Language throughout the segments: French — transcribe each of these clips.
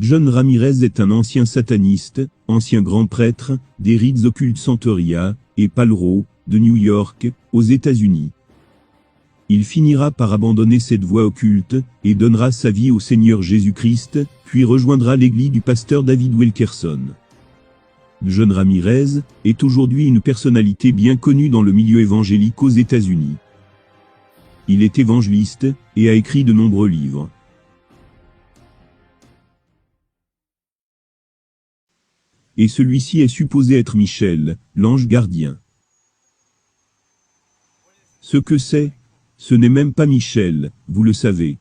John Ramirez est un ancien sataniste, ancien grand prêtre, des rites occultes Santeria et Palo Row, de New York, aux États-Unis. Il finira par abandonner cette voie occulte, et donnera sa vie au Seigneur Jésus-Christ, puis rejoindra l'église du pasteur David Wilkerson. John Ramirez est aujourd'hui une personnalité bien connue dans le milieu évangélique aux États-Unis. Il est évangéliste, et a écrit de nombreux livres. Et celui-ci est supposé être Michel, l'ange gardien. Ce que c'est, ce n'est même pas Michel, vous le savez.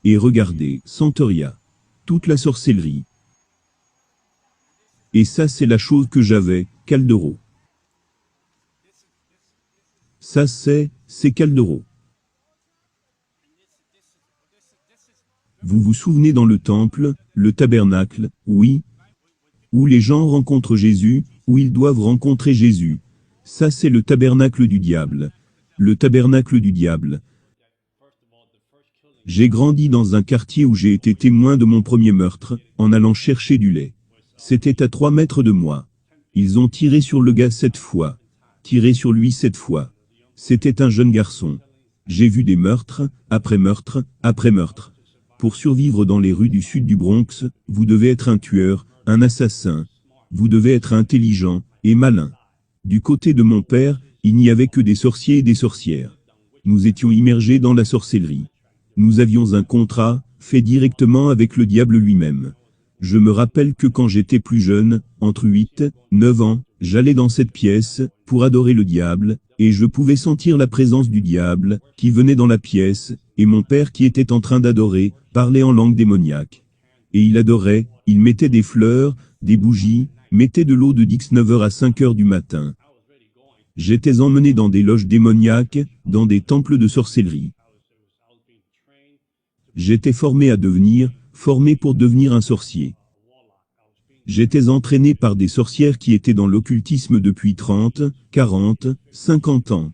Et regardez, Santeria. Toute la sorcellerie. Et ça c'est la chose que j'avais, Caldero. Ça c'est Caldero. Vous vous souvenez dans le temple, le tabernacle, oui, où les gens rencontrent Jésus, où ils doivent rencontrer Jésus. Ça c'est le tabernacle du diable. Le tabernacle du diable. J'ai grandi dans un quartier où j'ai été témoin de mon premier meurtre, en allant chercher du lait. C'était à 3 mètres de moi. Ils ont tiré sur le gars 7 fois. Tiré sur lui 7 fois. C'était un jeune garçon. J'ai vu des meurtres, après meurtre, après meurtre. Pour survivre dans les rues du sud du Bronx, vous devez être un tueur, un assassin. Vous devez être intelligent et malin. Du côté de mon père, il n'y avait que des sorciers et des sorcières. Nous étions immergés dans la sorcellerie. Nous avions un contrat, fait directement avec le diable lui-même. Je me rappelle que quand j'étais plus jeune, entre 8 et 9 ans, j'allais dans cette pièce, pour adorer le diable, et je pouvais sentir la présence du diable, qui venait dans la pièce, et mon père qui était en train d'adorer, parlait en langue démoniaque. Et il adorait, il mettait des fleurs, des bougies, mettait de l'eau de 9h à 5h du matin. J'étais emmené dans des loges démoniaques, dans des temples de sorcellerie. J'étais formé pour devenir un sorcier. J'étais entraîné par des sorcières qui étaient dans l'occultisme depuis 30, 40, 50 ans.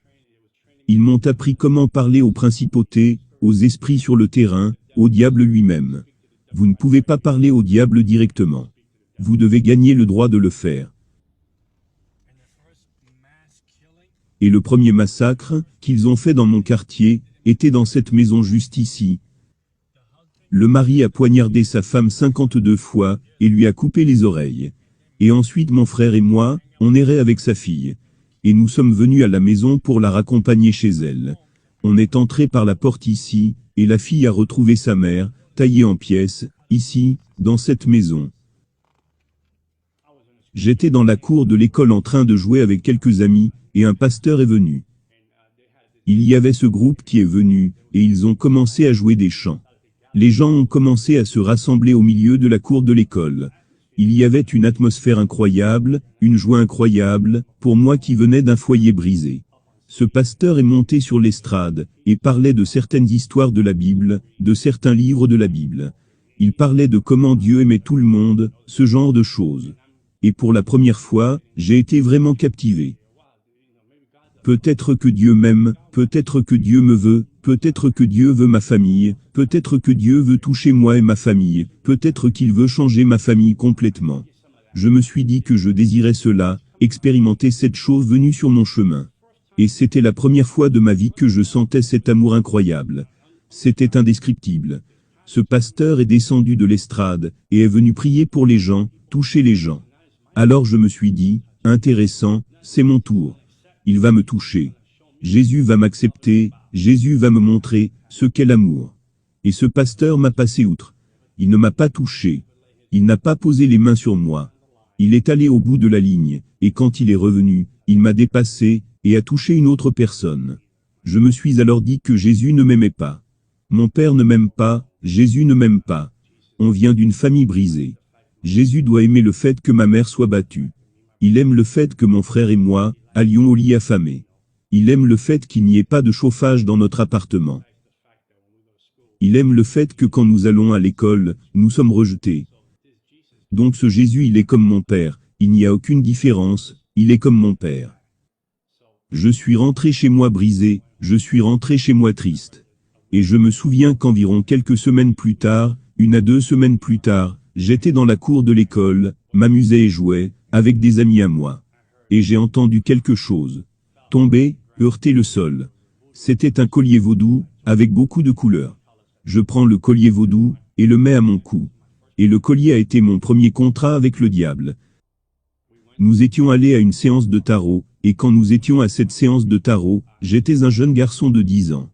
Ils m'ont appris comment parler aux principautés, aux esprits sur le terrain, au diable lui-même. Vous ne pouvez pas parler au diable directement. Vous devez gagner le droit de le faire. Et le premier massacre qu'ils ont fait dans mon quartier était dans cette maison juste ici. Le mari a poignardé sa femme 52 fois et lui a coupé les oreilles. Et ensuite mon frère et moi, on errait avec sa fille. Et nous sommes venus à la maison pour la raccompagner chez elle. On est entré par la porte ici, et la fille a retrouvé sa mère, taillée en pièces, ici, dans cette maison. J'étais dans la cour de l'école en train de jouer avec quelques amis, et un pasteur est venu. Il y avait ce groupe qui est venu, et ils ont commencé à jouer des chants. Les gens ont commencé à se rassembler au milieu de la cour de l'école. Il y avait une atmosphère incroyable, une joie incroyable, pour moi qui venais d'un foyer brisé. Ce pasteur est monté sur l'estrade, et parlait de certaines histoires de la Bible, de certains livres de la Bible. Il parlait de comment Dieu aimait tout le monde, ce genre de choses. Et pour la première fois, j'ai été vraiment captivé. Peut-être que Dieu m'aime, peut-être que Dieu me veut, peut-être que Dieu veut ma famille, peut-être que Dieu veut toucher moi et ma famille, peut-être qu'il veut changer ma famille complètement. Je me suis dit que je désirais cela, expérimenter cette chose venue sur mon chemin. Et c'était la première fois de ma vie que je sentais cet amour incroyable. C'était indescriptible. Ce pasteur est descendu de l'estrade, et est venu prier pour les gens, toucher les gens. Alors je me suis dit, intéressant, c'est mon tour. Il va me toucher. Jésus va m'accepter, Jésus va me montrer ce qu'est l'amour. Et ce pasteur m'a passé outre. Il ne m'a pas touché. Il n'a pas posé les mains sur moi. Il est allé au bout de la ligne, et quand il est revenu, il m'a dépassé, et a touché une autre personne. Je me suis alors dit que Jésus ne m'aimait pas. Mon père ne m'aime pas, Jésus ne m'aime pas. On vient d'une famille brisée. Jésus doit aimer le fait que ma mère soit battue. Il aime le fait que mon frère et moi allions au lit affamé. Il aime le fait qu'il n'y ait pas de chauffage dans notre appartement. Il aime le fait que quand nous allons à l'école, nous sommes rejetés. Donc ce Jésus il est comme mon père, il n'y a aucune différence, il est comme mon père. Je suis rentré chez moi brisé, je suis rentré chez moi triste. Et je me souviens qu'environ quelques semaines plus tard, 1 à 2 semaines plus tard, j'étais dans la cour de l'école, m'amusais et jouais, avec des amis à moi. Et j'ai entendu quelque chose tomber, heurter le sol. C'était un collier vaudou, avec beaucoup de couleurs. Je prends le collier vaudou, et le mets à mon cou. Et le collier a été mon premier contrat avec le diable. Nous étions allés à une séance de tarot, et quand nous étions à cette séance de tarot, j'étais un jeune garçon de 10 ans.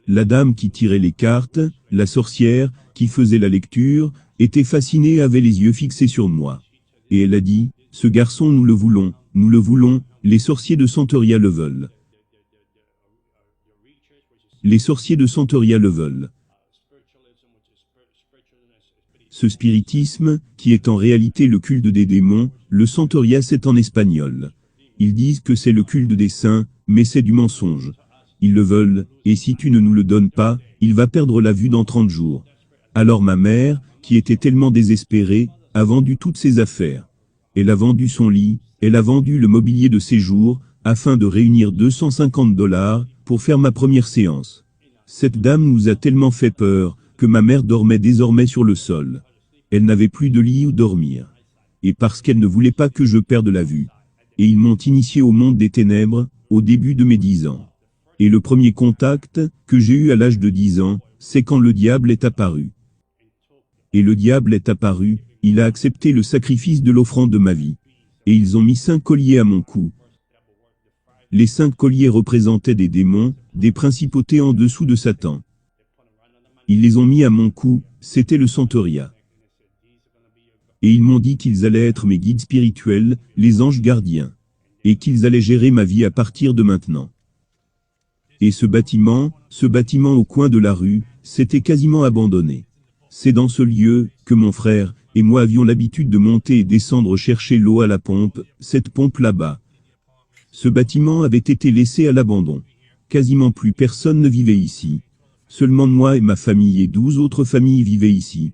La dame qui tirait les cartes, la sorcière, qui faisait la lecture, était fascinée et avait les yeux fixés sur moi. Et elle a dit, « Ce garçon nous le voulons, les sorciers de Santeria le veulent. Les sorciers de Santeria le veulent. » Ce spiritisme, qui est en réalité le culte des démons, le Santeria c'est en espagnol. Ils disent que c'est le culte des saints, mais c'est du mensonge. Ils le veulent, et si tu ne nous le donnes pas, il va perdre la vue dans 30 jours. Alors ma mère, qui était tellement désespérée, a vendu toutes ses affaires. Elle a vendu son lit, elle a vendu le mobilier de séjour, afin de réunir $250 pour faire ma première séance. Cette dame nous a tellement fait peur, que ma mère dormait désormais sur le sol. Elle n'avait plus de lit où dormir. Et parce qu'elle ne voulait pas que je perde la vue. Et ils m'ont initié au monde des ténèbres, au début de mes 10 ans. Et le premier contact, que j'ai eu à l'âge de 10 ans, c'est quand le diable est apparu. Et le diable est apparu, il a accepté le sacrifice de l'offrande de ma vie. Et ils ont mis 5 colliers à mon cou. Les 5 colliers représentaient des démons, des principautés en dessous de Satan. Ils les ont mis à mon cou, c'était le Santeria. Et ils m'ont dit qu'ils allaient être mes guides spirituels, les anges gardiens. Et qu'ils allaient gérer ma vie à partir de maintenant. Et ce bâtiment au coin de la rue, c'était quasiment abandonné. C'est dans ce lieu, que mon frère, et moi avions l'habitude de monter et descendre chercher l'eau à la pompe, cette pompe là-bas. Ce bâtiment avait été laissé à l'abandon. Quasiment plus personne ne vivait ici. Seulement moi et ma famille et 12 autres familles vivaient ici.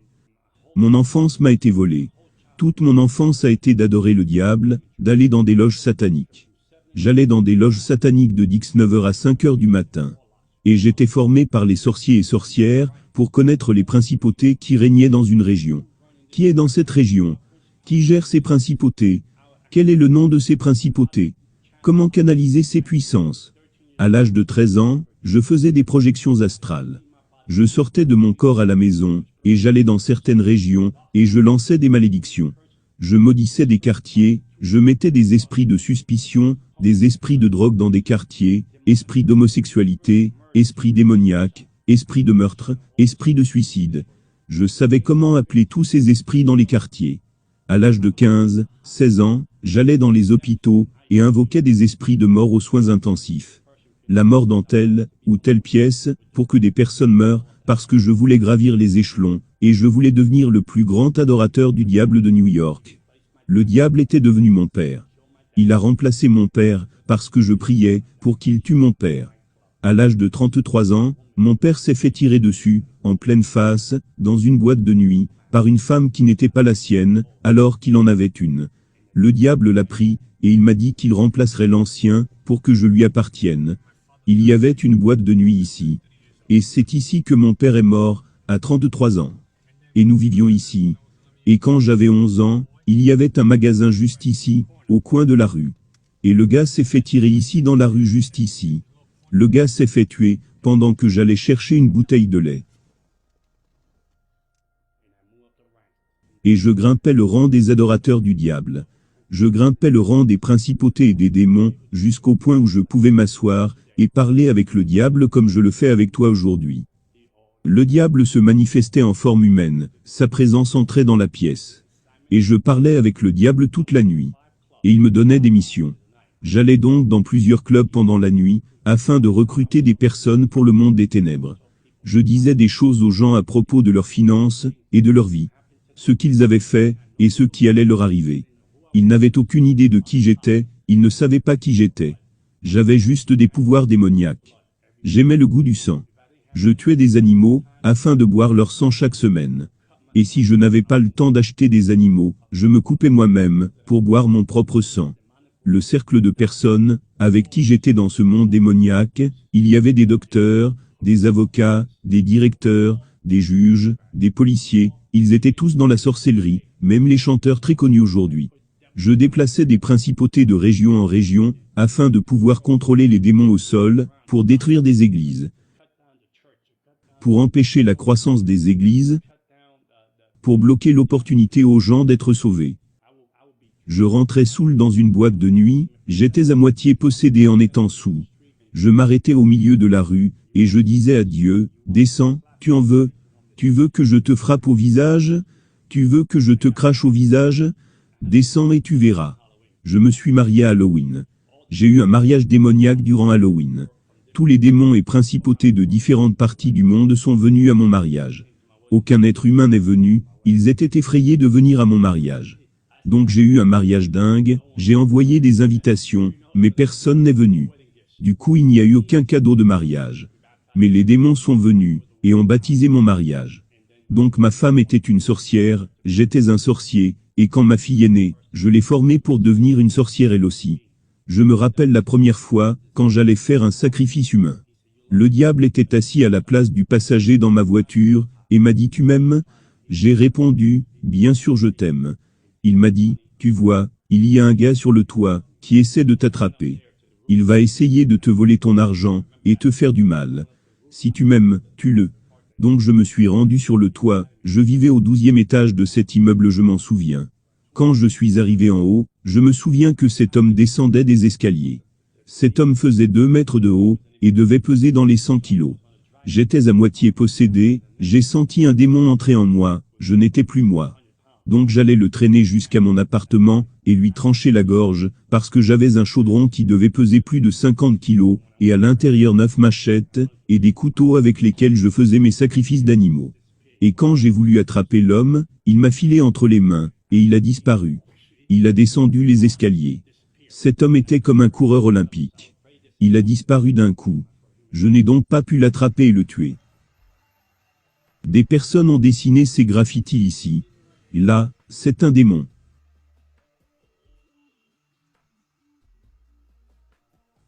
Mon enfance m'a été volée. Toute mon enfance a été d'adorer le diable, d'aller dans des loges sataniques. J'allais dans des loges sataniques de 9h à 5h du matin. Et j'étais formé par les sorciers et sorcières, pour connaître les principautés qui régnaient dans une région. Qui est dans cette région? Qui gère ces principautés? Quel est le nom de ces principautés? Comment canaliser ces puissances? À l'âge de 13 ans, je faisais des projections astrales. Je sortais de mon corps à la maison, et j'allais dans certaines régions, et je lançais des malédictions. Je maudissais des quartiers, je mettais des esprits de suspicion, des esprits de drogue dans des quartiers, esprits d'homosexualité, esprits démoniaques, esprits de meurtre, esprits de suicide. Je savais comment appeler tous ces esprits dans les quartiers. À l'âge de 15, 16 ans, j'allais dans les hôpitaux, et invoquais des esprits de mort aux soins intensifs. La mort dans telle ou telle pièce, pour que des personnes meurent, parce que je voulais gravir les échelons, et je voulais devenir le plus grand adorateur du diable de New York. Le diable était devenu mon père. Il a remplacé mon père, parce que je priais, pour qu'il tue mon père. À l'âge de 33 ans, mon père s'est fait tirer dessus, en pleine face, dans une boîte de nuit, par une femme qui n'était pas la sienne, alors qu'il en avait une. Le diable l'a pris, et il m'a dit qu'il remplacerait l'ancien, pour que je lui appartienne. Il y avait une boîte de nuit ici. Et c'est ici que mon père est mort, à 33 ans. Et nous vivions ici. Et quand j'avais 11 ans, il y avait un magasin juste ici, au coin de la rue. Et le gars s'est fait tirer ici dans la rue juste ici. Le gars s'est fait tuer, pendant que j'allais chercher une bouteille de lait. Et je grimpais le rang des adorateurs du diable. Je grimpais le rang des principautés et des démons, jusqu'au point où je pouvais m'asseoir, et parler avec le diable comme je le fais avec toi aujourd'hui. Le diable se manifestait en forme humaine, sa présence entrait dans la pièce. Et je parlais avec le diable toute la nuit. Et il me donnait des missions. J'allais donc dans plusieurs clubs pendant la nuit, afin de recruter des personnes pour le monde des ténèbres. Je disais des choses aux gens à propos de leurs finances, et de leur vie. Ce qu'ils avaient fait, et ce qui allait leur arriver. Ils n'avaient aucune idée de qui j'étais, ils ne savaient pas qui j'étais. J'avais juste des pouvoirs démoniaques. J'aimais le goût du sang. Je tuais des animaux, afin de boire leur sang chaque semaine. Et si je n'avais pas le temps d'acheter des animaux, je me coupais moi-même, pour boire mon propre sang. Le cercle de personnes, avec qui j'étais dans ce monde démoniaque, il y avait des docteurs, des avocats, des directeurs, des juges, des policiers, ils étaient tous dans la sorcellerie, même les chanteurs très connus aujourd'hui. Je déplaçais des principautés de région en région, afin de pouvoir contrôler les démons au sol, pour détruire des églises, pour empêcher la croissance des églises, pour bloquer l'opportunité aux gens d'être sauvés. Je rentrais saoul dans une boîte de nuit, j'étais à moitié possédé en étant saoul. Je m'arrêtais au milieu de la rue, et je disais à Dieu, descends, tu en veux? Tu veux que je te frappe au visage? Tu veux que je te crache au visage? Descends et tu verras. Je me suis marié à Halloween. J'ai eu un mariage démoniaque durant Halloween. Tous les démons et principautés de différentes parties du monde sont venus à mon mariage. Aucun être humain n'est venu, ils étaient effrayés de venir à mon mariage. Donc j'ai eu un mariage dingue, j'ai envoyé des invitations, mais personne n'est venu. Du coup il n'y a eu aucun cadeau de mariage. Mais les démons sont venus, et ont baptisé mon mariage. Donc ma femme était une sorcière, j'étais un sorcier, et quand ma fille est née, je l'ai formée pour devenir une sorcière elle aussi. Je me rappelle la première fois, quand j'allais faire un sacrifice humain. Le diable était assis à la place du passager dans ma voiture, et m'a dit « Tu m'aimes ?» J'ai répondu « Bien sûr je t'aime. » Il m'a dit « Tu vois, il y a un gars sur le toit, qui essaie de t'attraper. Il va essayer de te voler ton argent, et te faire du mal. Si tu m'aimes, tue-le. » Donc je me suis rendu sur le toit, je vivais au 12e étage de cet immeuble, je m'en souviens. Quand je suis arrivé en haut, je me souviens que cet homme descendait des escaliers. Cet homme faisait 2 mètres de haut, et devait peser dans les 100 kilos. J'étais à moitié possédé, j'ai senti un démon entrer en moi, je n'étais plus moi. Donc j'allais le traîner jusqu'à mon appartement, et lui trancher la gorge, parce que j'avais un chaudron qui devait peser plus de 50 kilos, et à l'intérieur 9 machettes, et des couteaux avec lesquels je faisais mes sacrifices d'animaux. Et quand j'ai voulu attraper l'homme, il m'a filé entre les mains, et il a disparu. Il a descendu les escaliers. Cet homme était comme un coureur olympique. Il a disparu d'un coup. Je n'ai donc pas pu l'attraper et le tuer. Des personnes ont dessiné ces graffitis ici. Là, c'est un démon.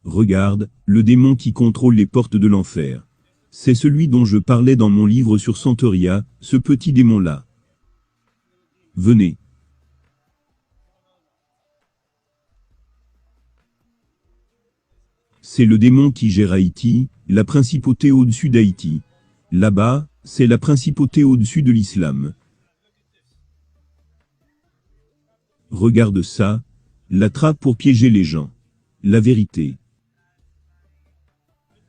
Regarde, le démon qui contrôle les portes de l'enfer. C'est celui dont je parlais dans mon livre sur Santeria, ce petit démon-là. Venez. C'est le démon qui gère Haïti, la principauté au-dessus d'Haïti. Là-bas, c'est la principauté au-dessus de l'islam. Regarde ça, la trappe pour piéger les gens. La vérité.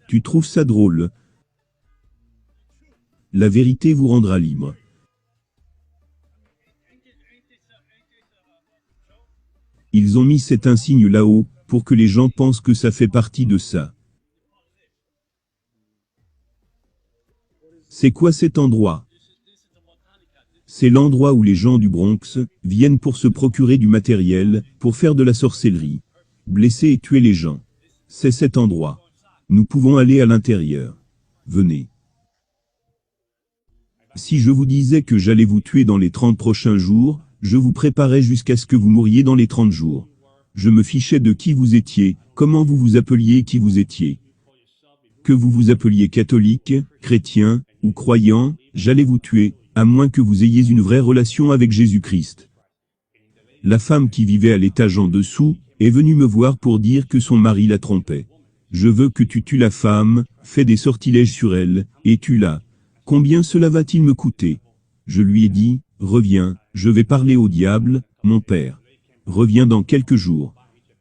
Tu trouves ça drôle? La vérité vous rendra libre. Ils ont mis cet insigne là-haut, pour que les gens pensent que ça fait partie de ça. C'est quoi cet endroit? C'est l'endroit où les gens du Bronx viennent pour se procurer du matériel, pour faire de la sorcellerie, blesser et tuer les gens. C'est cet endroit. Nous pouvons aller à l'intérieur. Venez. Si je vous disais que j'allais vous tuer dans les 30 prochains jours, je vous préparais jusqu'à ce que vous mouriez dans les 30 jours. Je me fichais de qui vous étiez, comment vous vous appeliez, qui vous étiez. Que vous vous appeliez catholique, chrétien, ou croyant, j'allais vous tuer, à moins que vous ayez une vraie relation avec Jésus-Christ. La femme qui vivait à l'étage en dessous, est venue me voir pour dire que son mari la trompait. Je veux que tu tues la femme, fais des sortilèges sur elle, et tue-la. Combien cela va-t-il me coûter? Je lui ai dit, reviens, je vais parler au diable, mon père. Reviens dans quelques jours.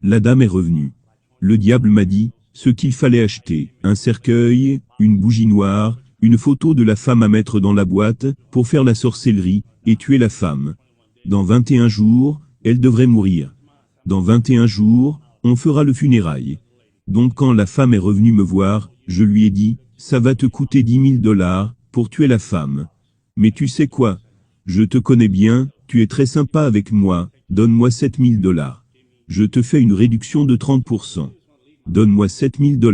La dame est revenue. Le diable m'a dit, ce qu'il fallait acheter, un cercueil, une bougie noire, une photo de la femme à mettre dans la boîte, pour faire la sorcellerie, et tuer la femme. Dans 21 jours, elle devrait mourir. Dans 21 jours, on fera le funérail. Donc quand la femme est revenue me voir, je lui ai dit, ça va te coûter $10 000, pour tuer la femme. Mais tu sais quoi? Je te connais bien, tu es très sympa avec moi, donne-moi $7 000. Je te fais une réduction de 30%. Donne-moi $7 000.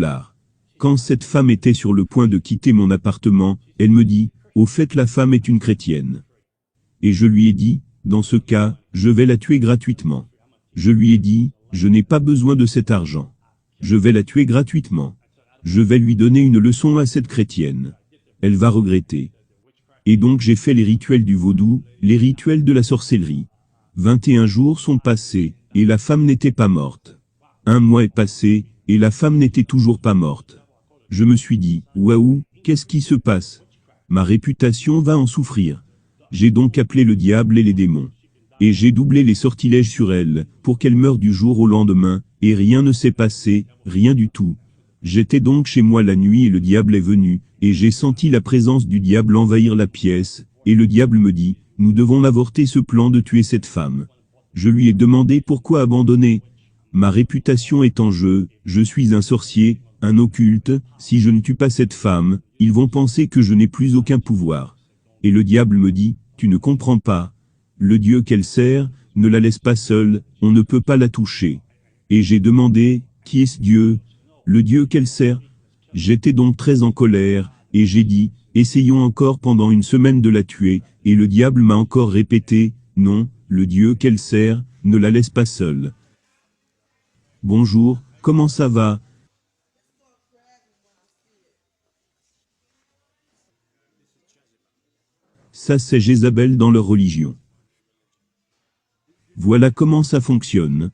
Quand cette femme était sur le point de quitter mon appartement, elle me dit, au fait la femme est une chrétienne. Et je lui ai dit, dans ce cas, je vais la tuer gratuitement. Je lui ai dit, je n'ai pas besoin de cet argent. Je vais la tuer gratuitement. Je vais lui donner une leçon à cette chrétienne. Elle va regretter. Et donc j'ai fait les rituels du vaudou, les rituels de la sorcellerie. 21 jours sont passés, et la femme n'était pas morte. 1 mois est passé, et la femme n'était toujours pas morte. Je me suis dit, waouh, qu'est-ce qui se passe? Ma réputation va en souffrir. J'ai donc appelé le diable et les démons. Et j'ai doublé les sortilèges sur elle, pour qu'elle meure du jour au lendemain, et rien ne s'est passé, rien du tout. J'étais donc chez moi la nuit et le diable est venu, et j'ai senti la présence du diable envahir la pièce, et le diable me dit, nous devons avorter ce plan de tuer cette femme. Je lui ai demandé pourquoi abandonner. Ma réputation est en jeu, je suis un sorcier, un occulte, si je ne tue pas cette femme, ils vont penser que je n'ai plus aucun pouvoir. Et le diable me dit, tu ne comprends pas. Le Dieu qu'elle sert, ne la laisse pas seule, on ne peut pas la toucher. Et j'ai demandé, qui est ce Dieu? Le Dieu qu'elle sert? J'étais donc très en colère, et j'ai dit, essayons encore pendant 1 semaine de la tuer, et le diable m'a encore répété, non, le Dieu qu'elle sert, ne la laisse pas seule. Bonjour, comment ça va? Ça c'est Jézabel dans leur religion. Voilà comment ça fonctionne.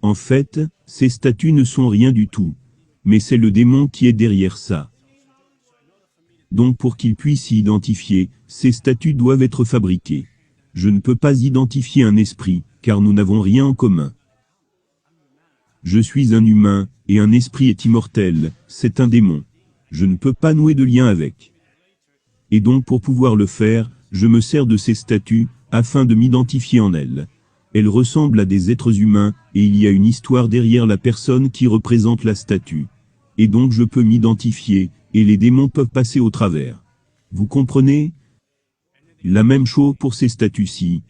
En fait, ces statues ne sont rien du tout. Mais c'est le démon qui est derrière ça. Donc pour qu'il puisse s'y identifier, ces statues doivent être fabriquées. Je ne peux pas identifier un esprit, car nous n'avons rien en commun. Je suis un humain, et un esprit est immortel, c'est un démon. Je ne peux pas nouer de lien avec. Et donc pour pouvoir le faire, je me sers de ces statues, afin de m'identifier en elles. Elles ressemblent à des êtres humains, et il y a une histoire derrière la personne qui représente la statue. Et donc je peux m'identifier, et les démons peuvent passer au travers. Vous comprenez? La même chose pour ces statues-ci.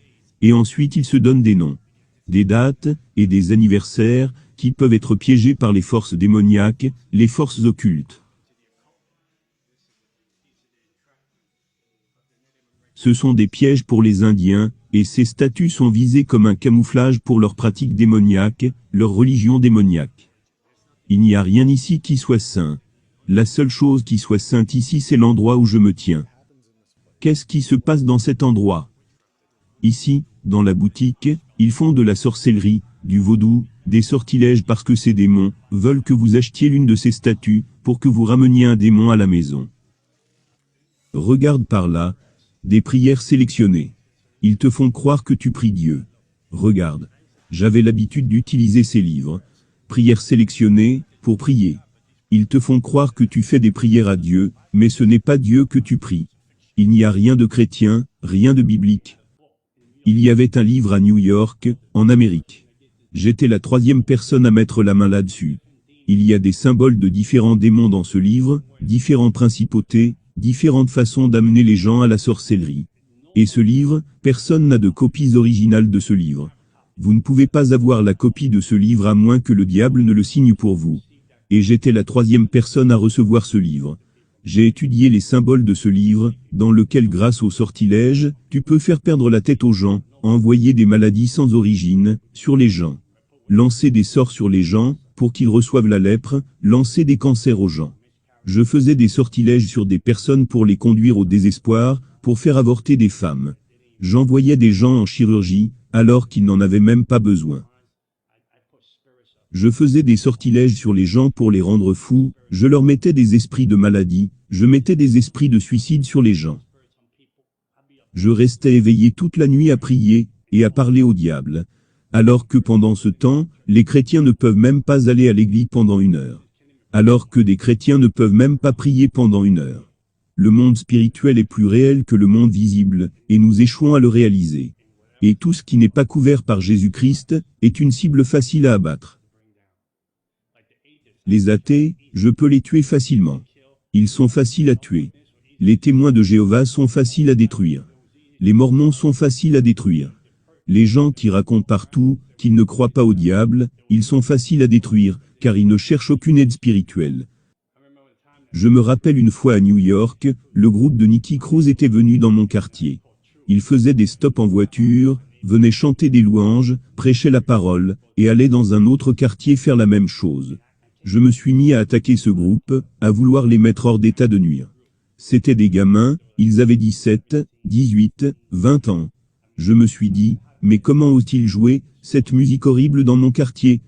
Et ensuite ils se donnent des noms, des dates, et des anniversaires, qui peuvent être piégés par les forces démoniaques, les forces occultes. Ce sont des pièges pour les Indiens, et ces statues sont visées comme un camouflage pour leurs pratiques démoniaques, leur religion démoniaque. Il n'y a rien ici qui soit saint. La seule chose qui soit sainte ici c'est l'endroit où je me tiens. Qu'est-ce qui se passe dans cet endroit? Ici, dans la boutique, ils font de la sorcellerie, du vaudou, des sortilèges parce que ces démons veulent que vous achetiez l'une de ces statues, pour que vous rameniez un démon à la maison. Regarde par là, des prières sélectionnées. Ils te font croire que tu pries Dieu. Regarde. J'avais l'habitude d'utiliser ces livres. Prières sélectionnées, pour prier. Ils te font croire que tu fais des prières à Dieu, mais ce n'est pas Dieu que tu pries. Il n'y a rien de chrétien, rien de biblique. Il y avait un livre à New York, en Amérique. J'étais la 3e personne à mettre la main là-dessus. Il y a des symboles de différents démons dans ce livre, différentes principautés, différentes façons d'amener les gens à la sorcellerie. Et ce livre, personne n'a de copies originales de ce livre. Vous ne pouvez pas avoir la copie de ce livre à moins que le diable ne le signe pour vous. Et j'étais la 3e personne à recevoir ce livre. J'ai étudié les symboles de ce livre, dans lequel grâce au sortilège, tu peux faire perdre la tête aux gens, envoyer des maladies sans origine, sur les gens. Lancer des sorts sur les gens, pour qu'ils reçoivent la lèpre, lancer des cancers aux gens. Je faisais des sortilèges sur des personnes pour les conduire au désespoir, pour faire avorter des femmes. J'envoyais des gens en chirurgie, alors qu'ils n'en avaient même pas besoin. Je faisais des sortilèges sur les gens pour les rendre fous, je leur mettais des esprits de maladie, je mettais des esprits de suicide sur les gens. Je restais éveillé toute la nuit à prier, et à parler au diable. Alors que pendant ce temps, les chrétiens ne peuvent même pas aller à l'église pendant 1 heure. Alors que des chrétiens ne peuvent même pas prier pendant 1 heure. Le monde spirituel est plus réel que le monde visible, et nous échouons à le réaliser. Et tout ce qui n'est pas couvert par Jésus-Christ, est une cible facile à abattre. Les athées, je peux les tuer facilement. Ils sont faciles à tuer. Les témoins de Jéhovah sont faciles à détruire. Les mormons sont faciles à détruire. Les gens qui racontent partout, qu'ils ne croient pas au diable, ils sont faciles à détruire, car ils ne cherchent aucune aide spirituelle. Je me rappelle une fois à New York, le groupe de Nicky Cruz était venu dans mon quartier. Ils faisaient des stops en voiture, venaient chanter des louanges, prêchaient la parole, et allaient dans un autre quartier faire la même chose. Je me suis mis à attaquer ce groupe, à vouloir les mettre hors d'état de nuire. C'étaient des gamins, ils avaient 17, 18, 20 ans. Je me suis dit, mais comment osent-ils jouer cette musique horrible dans mon quartier?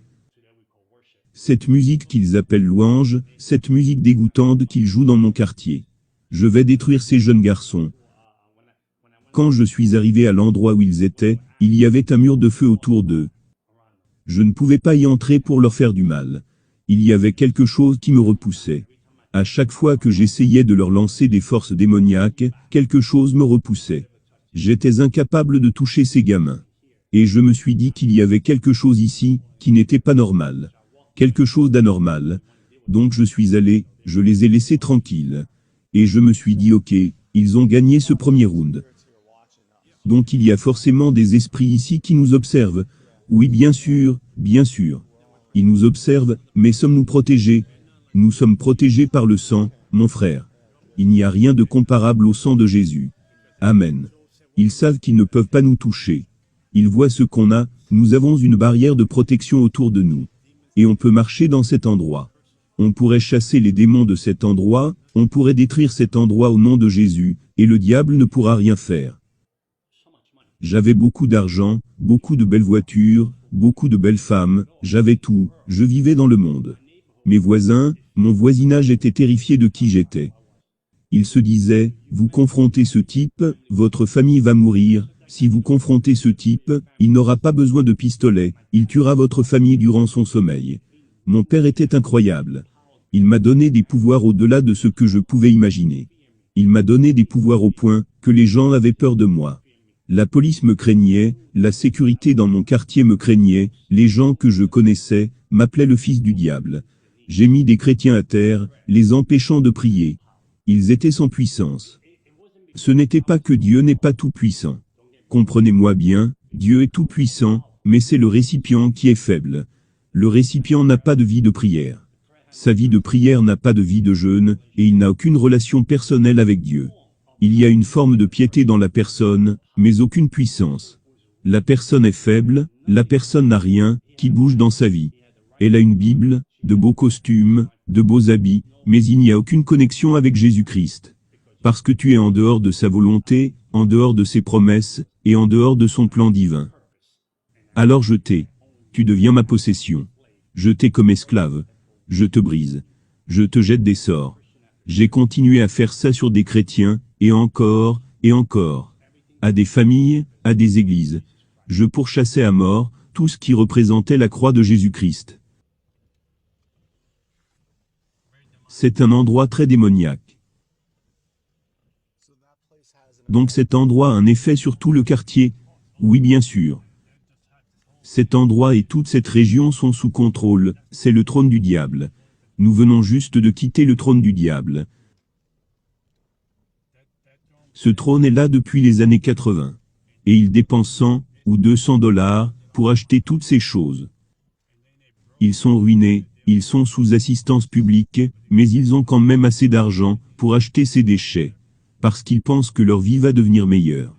Cette musique qu'ils appellent louange, cette musique dégoûtante qu'ils jouent dans mon quartier. Je vais détruire ces jeunes garçons. Quand je suis arrivé à l'endroit où ils étaient, il y avait un mur de feu autour d'eux. Je ne pouvais pas y entrer pour leur faire du mal. Il y avait quelque chose qui me repoussait. À chaque fois que j'essayais de leur lancer des forces démoniaques, quelque chose me repoussait. J'étais incapable de toucher ces gamins. Et je me suis dit qu'il y avait quelque chose ici, qui n'était pas normal. Quelque chose d'anormal. Donc je suis allé, je les ai laissés tranquilles. Et je me suis dit ok, ils ont gagné ce premier round. Donc il y a forcément des esprits ici qui nous observent. Oui bien sûr, bien sûr. Ils nous observent, mais sommes-nous protégés? Nous sommes protégés par le sang, mon frère. Il n'y a rien de comparable au sang de Jésus. Amen. Ils savent qu'ils ne peuvent pas nous toucher. Ils voient ce qu'on a, nous avons une barrière de protection autour de nous. Et on peut marcher dans cet endroit. On pourrait chasser les démons de cet endroit, on pourrait détruire cet endroit au nom de Jésus, et le diable ne pourra rien faire. J'avais beaucoup d'argent, beaucoup de belles voitures, beaucoup de belles femmes, j'avais tout, je vivais dans le monde. Mes voisins, mon voisinage était terrifié de qui j'étais. Ils se disaient, vous confrontez ce type, votre famille va mourir, si vous confrontez ce type, il n'aura pas besoin de pistolet, il tuera votre famille durant son sommeil. Mon père était incroyable. Il m'a donné des pouvoirs au-delà de ce que je pouvais imaginer. Il m'a donné des pouvoirs au point que les gens avaient peur de moi. La police me craignait, la sécurité dans mon quartier me craignait, les gens que je connaissais m'appelaient le fils du diable. J'ai mis des chrétiens à terre, les empêchant de prier. Ils étaient sans puissance. Ce n'était pas que Dieu n'est pas tout-puissant. Comprenez-moi bien, Dieu est tout-puissant, mais c'est le récipient qui est faible. Le récipient n'a pas de vie de prière. Sa vie de prière n'a pas de vie de jeûne, et il n'a aucune relation personnelle avec Dieu. Il y a une forme de piété dans la personne, mais aucune puissance. La personne est faible, la personne n'a rien qui bouge dans sa vie. Elle a une Bible, de beaux costumes, de beaux habits, mais il n'y a aucune connexion avec Jésus-Christ. Parce que tu es en dehors de sa volonté, en dehors de ses promesses, et en dehors de son plan divin. Alors je t'ai. Tu deviens ma possession. Je t'ai comme esclave. Je te brise. Je te jette des sorts. J'ai continué à faire ça sur des chrétiens, et encore, à des familles, à des églises. Je pourchassais à mort tout ce qui représentait la croix de Jésus-Christ. C'est un endroit très démoniaque. Donc cet endroit a un effet sur tout le quartier? Oui bien sûr. Cet endroit et toute cette région sont sous contrôle, c'est le trône du diable. Nous venons juste de quitter le trône du diable. Ce trône est là depuis les années 80. Et il dépense 100 ou 200 $ pour acheter toutes ces choses. Ils sont ruinés, ils sont sous assistance publique, mais ils ont quand même assez d'argent pour acheter ces déchets. Parce qu'ils pensent que leur vie va devenir meilleure.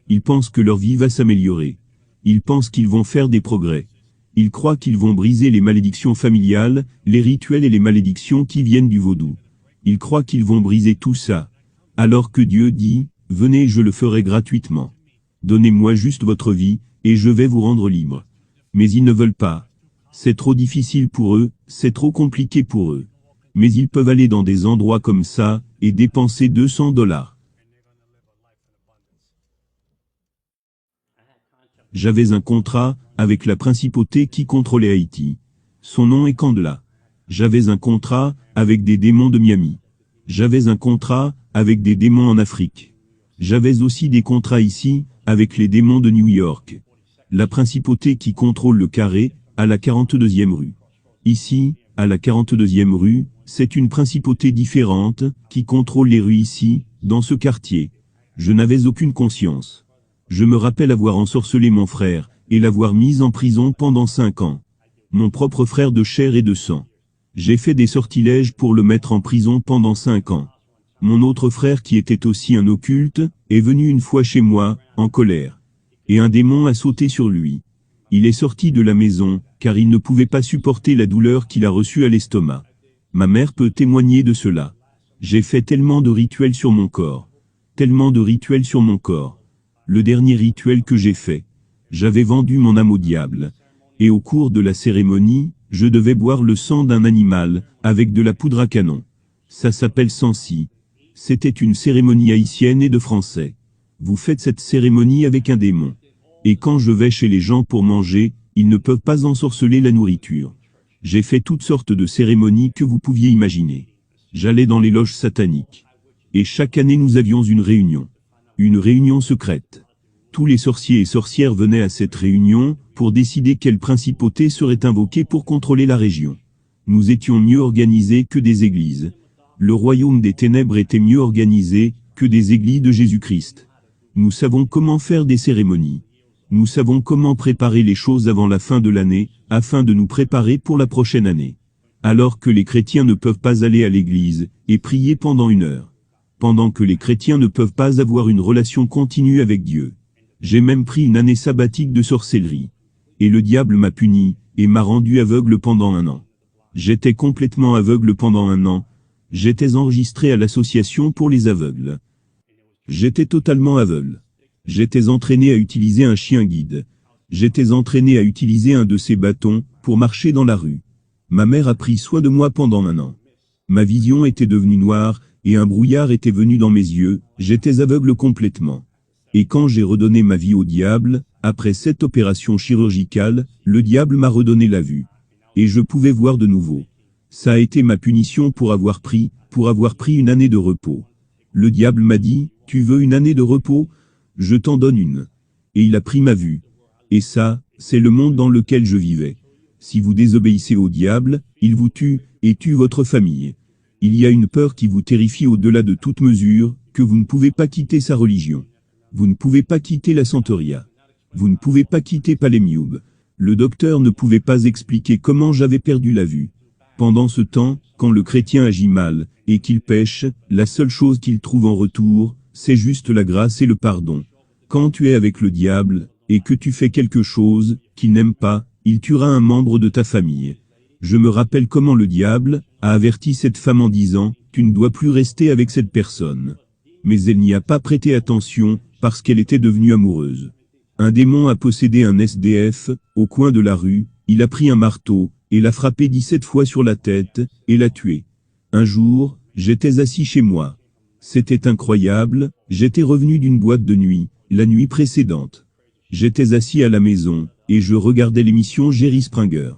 Ils pensent que leur vie va s'améliorer. Ils pensent qu'ils vont faire des progrès. Ils croient qu'ils vont briser les malédictions familiales, les rituels et les malédictions qui viennent du vaudou. Ils croient qu'ils vont briser tout ça. Alors que Dieu dit, venez je le ferai gratuitement. Donnez-moi juste votre vie, et je vais vous rendre libre. Mais ils ne veulent pas. C'est trop difficile pour eux, c'est trop compliqué pour eux. Mais ils peuvent aller dans des endroits comme ça, et dépenser 200 $. J'avais un contrat avec la principauté qui contrôlait Haïti. Son nom est Candela. J'avais un contrat avec des démons de Miami. J'avais un contrat avec des démons en Afrique. J'avais aussi des contrats ici, avec les démons de New York. La principauté qui contrôle le carré, à la 42e rue. Ici, à la 42e rue, c'est une principauté différente, qui contrôle les rues ici, dans ce quartier. Je n'avais aucune conscience. Je me rappelle avoir ensorcelé mon frère, et l'avoir mis en prison pendant 5 ans. Mon propre frère de chair et de sang. J'ai fait des sortilèges pour le mettre en prison pendant 5 ans. Mon autre frère qui était aussi un occulte, est venu une fois chez moi, en colère. Et un démon a sauté sur lui. Il est sorti de la maison, car il ne pouvait pas supporter la douleur qu'il a reçue à l'estomac. Ma mère peut témoigner de cela. J'ai fait tellement de rituels sur mon corps. Tellement de rituels sur mon corps. Le dernier rituel que j'ai fait, j'avais vendu mon âme au diable. Et au cours de la cérémonie, je devais boire le sang d'un animal, avec de la poudre à canon. Ça s'appelle Sansi. C'était une cérémonie haïtienne et de français. Vous faites cette cérémonie avec un démon. Et quand je vais chez les gens pour manger, ils ne peuvent pas ensorceler la nourriture. J'ai fait toutes sortes de cérémonies que vous pouviez imaginer. J'allais dans les loges sataniques. Et chaque année nous avions une réunion. Une réunion secrète. Tous les sorciers et sorcières venaient à cette réunion, pour décider quelle principauté serait invoquée pour contrôler la région. Nous étions mieux organisés que des églises. Le royaume des ténèbres était mieux organisé que des églises de Jésus-Christ. Nous savons comment faire des cérémonies. Nous savons comment préparer les choses avant la fin de l'année, afin de nous préparer pour la prochaine année. Alors que les chrétiens ne peuvent pas aller à l'église et prier pendant 1 heure. Pendant que les chrétiens ne peuvent pas avoir une relation continue avec Dieu. J'ai même pris une année sabbatique de sorcellerie. Et le diable m'a puni, et m'a rendu aveugle pendant 1 an. J'étais complètement aveugle pendant 1 an. J'étais enregistré à l'association pour les aveugles. J'étais totalement aveugle. J'étais entraîné à utiliser un chien guide. J'étais entraîné à utiliser un de ces bâtons, pour marcher dans la rue. Ma mère a pris soin de moi pendant 1 an. Ma vision était devenue noire, et un brouillard était venu dans mes yeux, j'étais aveugle complètement. Et quand j'ai redonné ma vie au diable, après cette opération chirurgicale, le diable m'a redonné la vue. Et je pouvais voir de nouveau. Ça a été ma punition pour avoir pris 1 année de repos. Le diable m'a dit, tu veux 1 année de repos? Je t'en donne une. Et il a pris ma vue. Et ça, c'est le monde dans lequel je vivais. Si vous désobéissez au diable, il vous tue, et tue votre famille. Il y a une peur qui vous terrifie au-delà de toute mesure, que vous ne pouvez pas quitter sa religion. Vous ne pouvez pas quitter la Santeria. Vous ne pouvez pas quitter Palemioub. Le docteur ne pouvait pas expliquer comment j'avais perdu la vue. Pendant ce temps, quand le chrétien agit mal, et qu'il pêche, la seule chose qu'il trouve en retour, c'est juste la grâce et le pardon. Quand tu es avec le diable, et que tu fais quelque chose qu'il n'aime pas, il tuera un membre de ta famille. Je me rappelle comment le diable a averti cette femme en disant, tu ne dois plus rester avec cette personne. Mais elle n'y a pas prêté attention, parce qu'elle était devenue amoureuse. Un démon a possédé un SDF, au coin de la rue, il a pris un marteau, et l'a frappé 17 fois sur la tête, et l'a tué. Un jour, j'étais assis chez moi. C'était incroyable, j'étais revenu d'une boîte de nuit, la nuit précédente. J'étais assis à la maison, et je regardais l'émission Jerry Springer.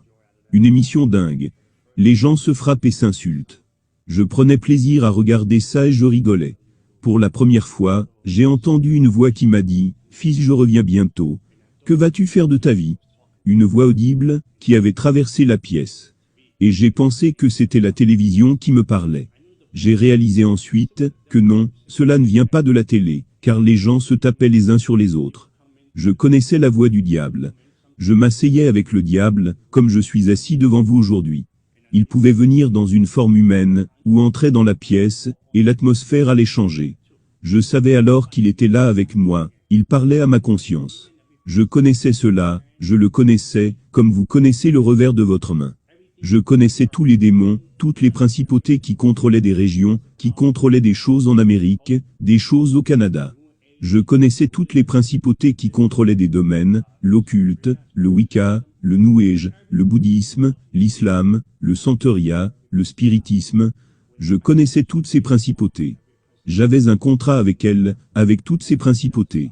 Une émission dingue. Les gens se frappent et s'insultent. Je prenais plaisir à regarder ça et je rigolais. Pour la première fois, j'ai entendu une voix qui m'a dit, « Fils, je reviens bientôt. Que vas-tu faire de ta vie ?» Une voix audible, qui avait traversé la pièce. Et j'ai pensé que c'était la télévision qui me parlait. J'ai réalisé ensuite, que non, cela ne vient pas de la télé, car les gens se tapaient les uns sur les autres. Je connaissais la voix du diable. Je m'asseyais avec le diable, comme je suis assis devant vous aujourd'hui. Il pouvait venir dans une forme humaine, ou entrer dans la pièce, et l'atmosphère allait changer. Je savais alors qu'il était là avec moi, il parlait à ma conscience. Je connaissais cela, je le connaissais, comme vous connaissez le revers de votre main. Je connaissais tous les démons, toutes les principautés qui contrôlaient des régions, qui contrôlaient des choses en Amérique, des choses au Canada. Je connaissais toutes les principautés qui contrôlaient des domaines, l'occulte, le Wicca, le New Age, le bouddhisme, l'islam, le Santeria, le spiritisme. Je connaissais toutes ces principautés. J'avais un contrat avec elles, avec toutes ces principautés.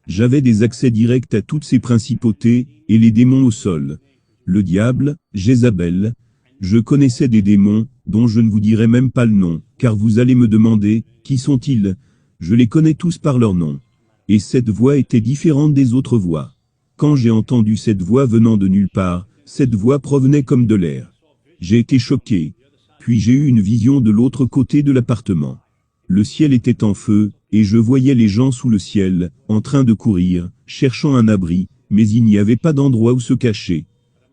J'avais des accès directs à toutes ces principautés, et les démons au sol. Le diable, Jézabel. Je connaissais des démons, dont je ne vous dirai même pas le nom, car vous allez me demander, qui sont-ils? Je les connais tous par leur nom. Et cette voix était différente des autres voix. Quand j'ai entendu cette voix venant de nulle part, cette voix provenait comme de l'air. J'ai été choqué. Puis j'ai eu une vision de l'autre côté de l'appartement. Le ciel était en feu, et je voyais les gens sous le ciel, en train de courir, cherchant un abri, mais il n'y avait pas d'endroit où se cacher.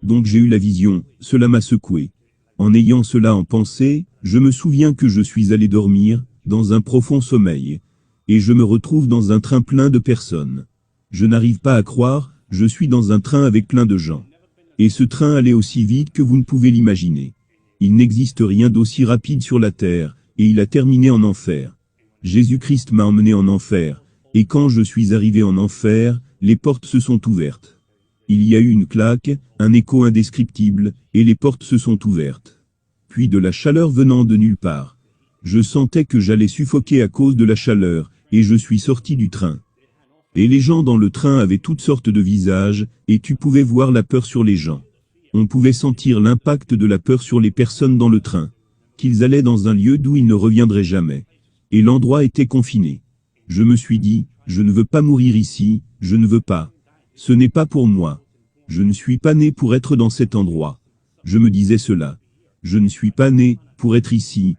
Donc j'ai eu la vision, cela m'a secoué. En ayant cela en pensée, je me souviens que je suis allé dormir, dans un profond sommeil. Et je me retrouve dans un train plein de personnes. Je n'arrive pas à croire, je suis dans un train avec plein de gens. Et ce train allait aussi vite que vous ne pouvez l'imaginer. Il n'existe rien d'aussi rapide sur la Terre, et il a terminé en enfer. Jésus-Christ m'a emmené en enfer, et quand je suis arrivé en enfer, les portes se sont ouvertes. Il y a eu une claque, un écho indescriptible, et les portes se sont ouvertes. Puis de la chaleur venant de nulle part. Je sentais que j'allais suffoquer à cause de la chaleur, et je suis sorti du train. Et les gens dans le train avaient toutes sortes de visages, et tu pouvais voir la peur sur les gens. On pouvait sentir l'impact de la peur sur les personnes dans le train. Qu'ils allaient dans un lieu d'où ils ne reviendraient jamais. Et l'endroit était confiné. Je me suis dit, je ne veux pas mourir ici, je ne veux pas. Ce n'est pas pour moi. Je ne suis pas né pour être dans cet endroit. Je me disais cela. Je ne suis pas né pour être ici.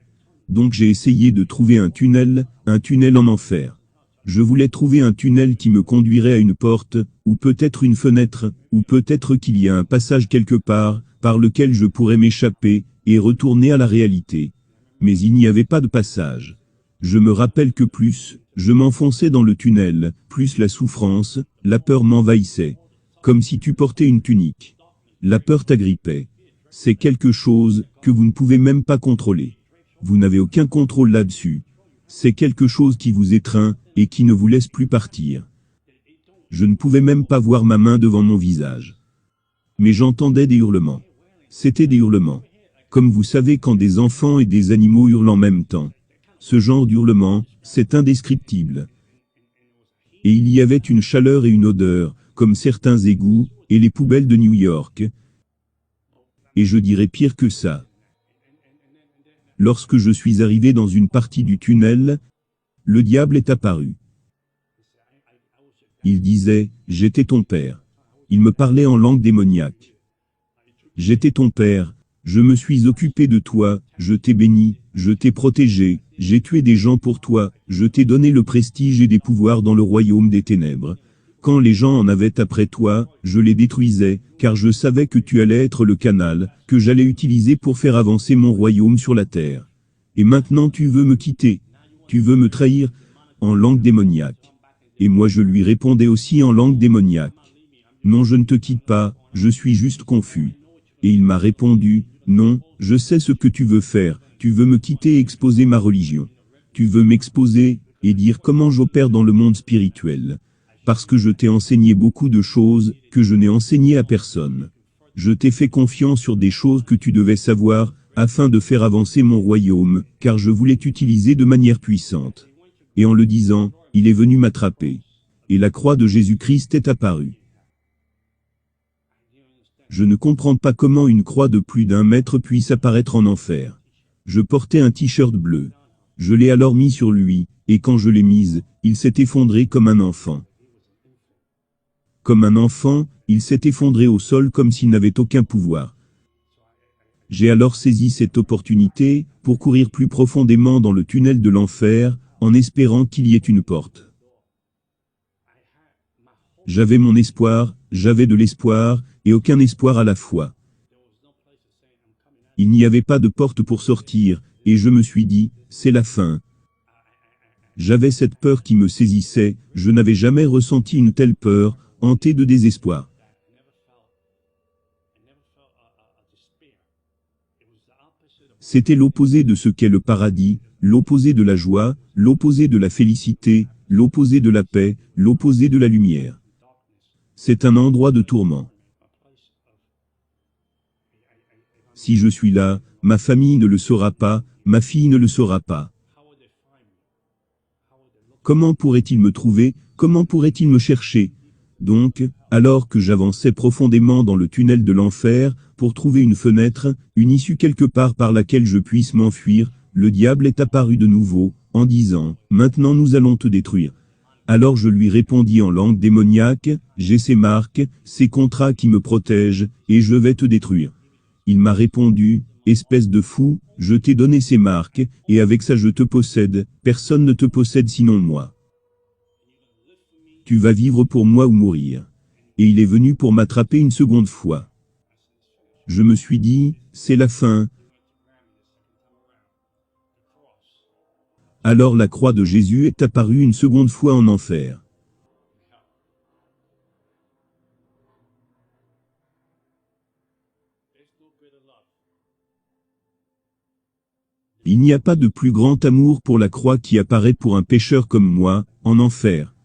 Donc j'ai essayé de trouver un tunnel en enfer. Je voulais trouver un tunnel qui me conduirait à une porte, ou peut-être une fenêtre, ou peut-être qu'il y a un passage quelque part, par lequel je pourrais m'échapper, et retourner à la réalité. Mais il n'y avait pas de passage. Je me rappelle que plus je m'enfonçais dans le tunnel, plus la souffrance, la peur m'envahissait. Comme si tu portais une tunique. La peur t'agrippait. C'est quelque chose que vous ne pouvez même pas contrôler. Vous n'avez aucun contrôle là-dessus. C'est quelque chose qui vous étreint, et qui ne vous laisse plus partir. Je ne pouvais même pas voir ma main devant mon visage. Mais j'entendais des hurlements. C'était des hurlements. Comme vous savez quand des enfants et des animaux hurlent en même temps. Ce genre d'hurlement, c'est indescriptible. Et il y avait une chaleur et une odeur, comme certains égouts, et les poubelles de New York. Et je dirais pire que ça. Lorsque je suis arrivé dans une partie du tunnel, le diable est apparu. Il disait, j'étais ton père. Il me parlait en langue démoniaque. J'étais ton père, je me suis occupé de toi, je t'ai béni, je t'ai protégé, j'ai tué des gens pour toi, je t'ai donné le prestige et des pouvoirs dans le royaume des ténèbres. Quand les gens en avaient après toi, je les détruisais, car je savais que tu allais être le canal, que j'allais utiliser pour faire avancer mon royaume sur la terre. Et maintenant tu veux me quitter. Tu veux me trahir, en langue démoniaque. Et moi je lui répondais aussi en langue démoniaque. Non, je ne te quitte pas, je suis juste confus. Et il m'a répondu, non, je sais ce que tu veux faire, tu veux me quitter et exposer ma religion. Tu veux m'exposer, et dire comment j'opère dans le monde spirituel. Parce que je t'ai enseigné beaucoup de choses, que je n'ai enseigné à personne. Je t'ai fait confiance sur des choses que tu devais savoir, afin de faire avancer mon royaume, car je voulais t'utiliser de manière puissante. Et en le disant, il est venu m'attraper. Et la croix de Jésus-Christ est apparue. Je ne comprends pas comment une croix de plus d'1 mètre puisse apparaître en enfer. Je portais un t-shirt bleu. Je l'ai alors mis sur lui, et quand je l'ai mise, il s'est effondré comme un enfant. Comme un enfant, il s'est effondré au sol comme s'il n'avait aucun pouvoir. J'ai alors saisi cette opportunité, pour courir plus profondément dans le tunnel de l'enfer, en espérant qu'il y ait une porte. J'avais mon espoir, j'avais de l'espoir, et aucun espoir à la fois. Il n'y avait pas de porte pour sortir, et je me suis dit, c'est la fin. J'avais cette peur qui me saisissait, je n'avais jamais ressenti une telle peur, hantée de désespoir. C'était l'opposé de ce qu'est le paradis, l'opposé de la joie, l'opposé de la félicité, l'opposé de la paix, l'opposé de la lumière. C'est un endroit de tourment. Si je suis là, ma famille ne le saura pas, ma fille ne le saura pas. Comment pourrait-il me trouver, comment pourrait-il me chercher? Donc, alors que j'avançais profondément dans le tunnel de l'enfer, pour trouver une fenêtre, une issue quelque part par laquelle je puisse m'enfuir, le diable est apparu de nouveau, en disant, maintenant nous allons te détruire. Alors je lui répondis en langue démoniaque, j'ai ces marques, ces contrats qui me protègent, et je vais te détruire. Il m'a répondu, espèce de fou, je t'ai donné ces marques, et avec ça je te possède, personne ne te possède sinon moi. Tu vas vivre pour moi ou mourir. Et il est venu pour m'attraper une seconde fois. Je me suis dit, c'est la fin. Alors la croix de Jésus est apparue une seconde fois en enfer. Il Il n'y a pas de plus grand amour pour la croix qui apparaît pour un pécheur comme moi, en enfer.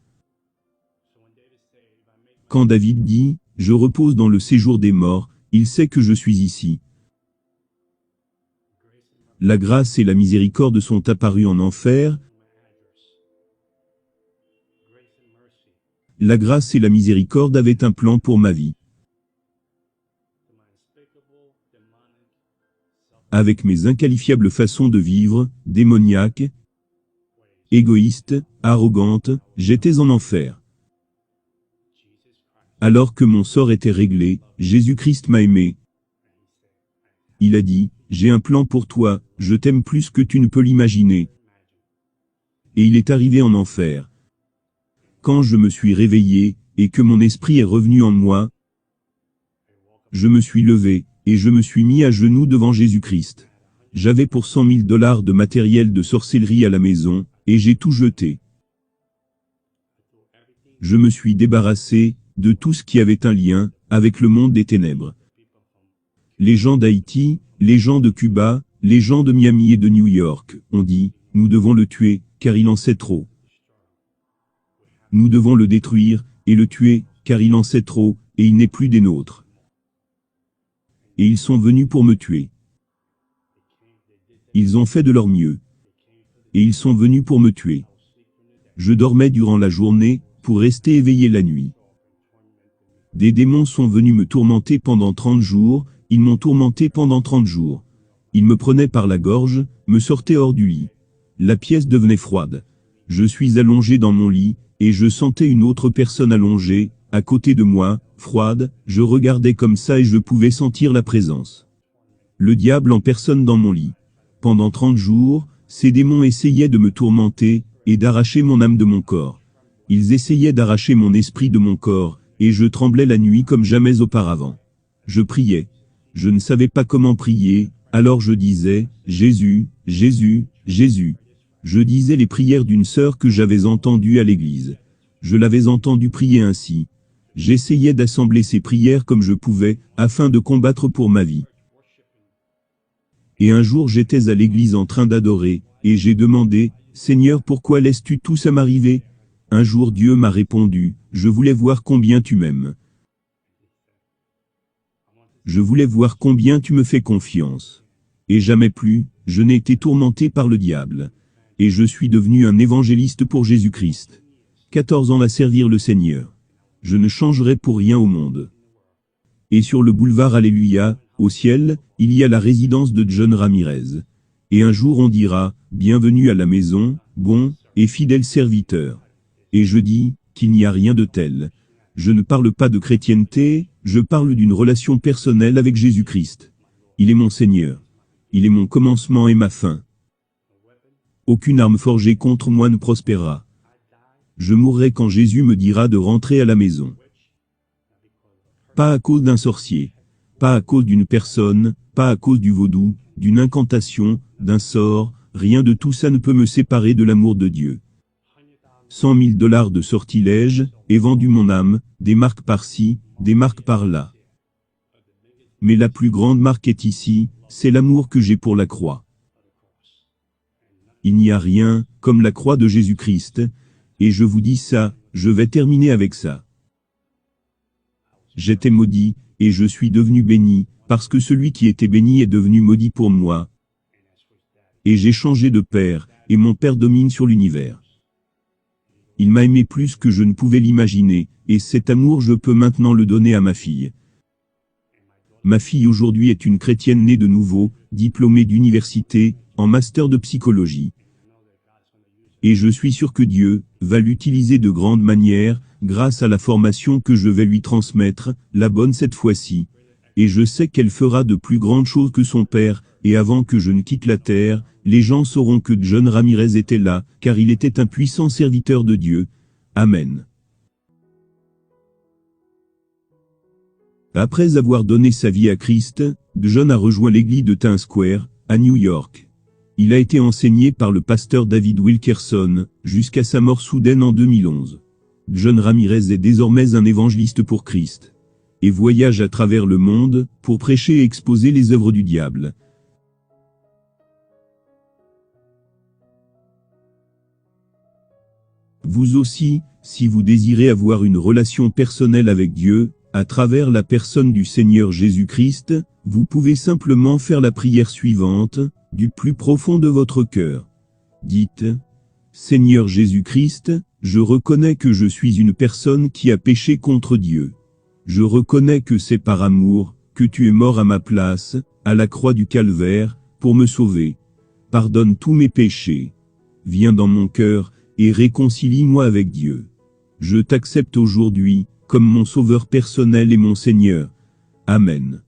Quand David dit, « Je repose dans le séjour des morts », il sait que je suis ici. La grâce et la miséricorde sont apparues en enfer. La grâce et la miséricorde avaient un plan pour ma vie. Avec mes inqualifiables façons de vivre, démoniaques, égoïstes, arrogantes, j'étais en enfer. Alors que mon sort était réglé, Jésus-Christ m'a aimé. Il a dit, « J'ai un plan pour toi, je t'aime plus que tu ne peux l'imaginer. » Et il est arrivé en enfer. Quand je me suis réveillé, et que mon esprit est revenu en moi, je me suis levé, et je me suis mis à genoux devant Jésus-Christ. J'avais pour $100 000 de matériel de sorcellerie à la maison, et j'ai tout jeté. Je me suis débarrassé de tout ce qui avait un lien avec le monde des ténèbres. Les gens d'Haïti, les gens de Cuba, les gens de Miami et de New York ont dit, « Nous devons le tuer, car il en sait trop. Nous devons le détruire, et le tuer, car il en sait trop, et il n'est plus des nôtres. » Et ils sont venus pour me tuer. Ils ont fait de leur mieux. Et ils sont venus pour me tuer. Je dormais durant la journée, pour rester éveillé la nuit. Des démons sont venus me tourmenter pendant 30 jours, ils m'ont tourmenté pendant 30 jours. Ils me prenaient par la gorge, me sortaient hors du lit. La pièce devenait froide. Je suis allongé dans mon lit, et je sentais une autre personne allongée, à côté de moi, froide, je regardais comme ça et je pouvais sentir la présence. Le diable en personne dans mon lit. Pendant 30 jours, ces démons essayaient de me tourmenter, et d'arracher mon âme de mon corps. Ils essayaient d'arracher mon esprit de mon corps, et je tremblais la nuit comme jamais auparavant. Je priais. Je ne savais pas comment prier, alors je disais, « Jésus, Jésus, Jésus ». Je disais les prières d'une sœur que j'avais entendue à l'église. Je l'avais entendue prier ainsi. J'essayais d'assembler ces prières comme je pouvais, afin de combattre pour ma vie. Et un jour j'étais à l'église en train d'adorer, et j'ai demandé, « Seigneur, pourquoi laisses-tu tout ça m'arriver ?» Un jour Dieu m'a répondu, « Je voulais voir combien tu m'aimes. Je voulais voir combien tu me fais confiance. » Et jamais plus, je n'ai été tourmenté par le diable. Et je suis devenu un évangéliste pour Jésus-Christ. 14 ans à servir le Seigneur. Je ne changerai pour rien au monde. Et sur le boulevard Alléluia, au ciel, il y a la résidence de John Ramirez. Et un jour on dira, « Bienvenue à la maison, bon et fidèle serviteur. » Et je dis, qu'il n'y a rien de tel. Je ne parle pas de chrétienté, je parle d'une relation personnelle avec Jésus-Christ. Il est mon Seigneur. Il est mon commencement et ma fin. Aucune arme forgée contre moi ne prospérera. Je mourrai quand Jésus me dira de rentrer à la maison. Pas à cause d'un sorcier. Pas à cause d'une personne, pas à cause du vaudou, d'une incantation, d'un sort, rien de tout ça ne peut me séparer de l'amour de Dieu. $100 000 de sortilèges, et vendu mon âme, des marques par-ci, des marques par-là. Mais la plus grande marque est ici, c'est l'amour que j'ai pour la croix. Il n'y a rien, comme la croix de Jésus-Christ, et je vous dis ça, je vais terminer avec ça. J'étais maudit, et je suis devenu béni, parce que celui qui était béni est devenu maudit pour moi. Et j'ai changé de père, et mon père domine sur l'univers. Il m'a aimé plus que je ne pouvais l'imaginer, et cet amour je peux maintenant le donner à ma fille. Ma fille aujourd'hui est une chrétienne née de nouveau, diplômée d'université, en master de psychologie. Et je suis sûr que Dieu va l'utiliser de grande manière, grâce à la formation que je vais lui transmettre, la bonne cette fois-ci. Et je sais qu'elle fera de plus grandes choses que son père, et avant que je ne quitte la terre, les gens sauront que John Ramirez était là, car il était un puissant serviteur de Dieu. Amen. Après avoir donné sa vie à Christ, John a rejoint l'église de Times Square, à New York. Il a été enseigné par le pasteur David Wilkerson, jusqu'à sa mort soudaine en 2011. John Ramirez est désormais un évangéliste pour Christ. Et voyage à travers le monde, pour prêcher et exposer les œuvres du diable. Vous aussi, si vous désirez avoir une relation personnelle avec Dieu, à travers la personne du Seigneur Jésus-Christ, vous pouvez simplement faire la prière suivante, du plus profond de votre cœur. Dites, Seigneur Jésus-Christ, je reconnais que je suis une personne qui a péché contre Dieu. Je reconnais que c'est par amour, que tu es mort à ma place, à la croix du Calvaire, pour me sauver. Pardonne tous mes péchés. Viens dans mon cœur, et réconcilie-moi avec Dieu. Je t'accepte aujourd'hui, comme mon sauveur personnel et mon Seigneur. Amen.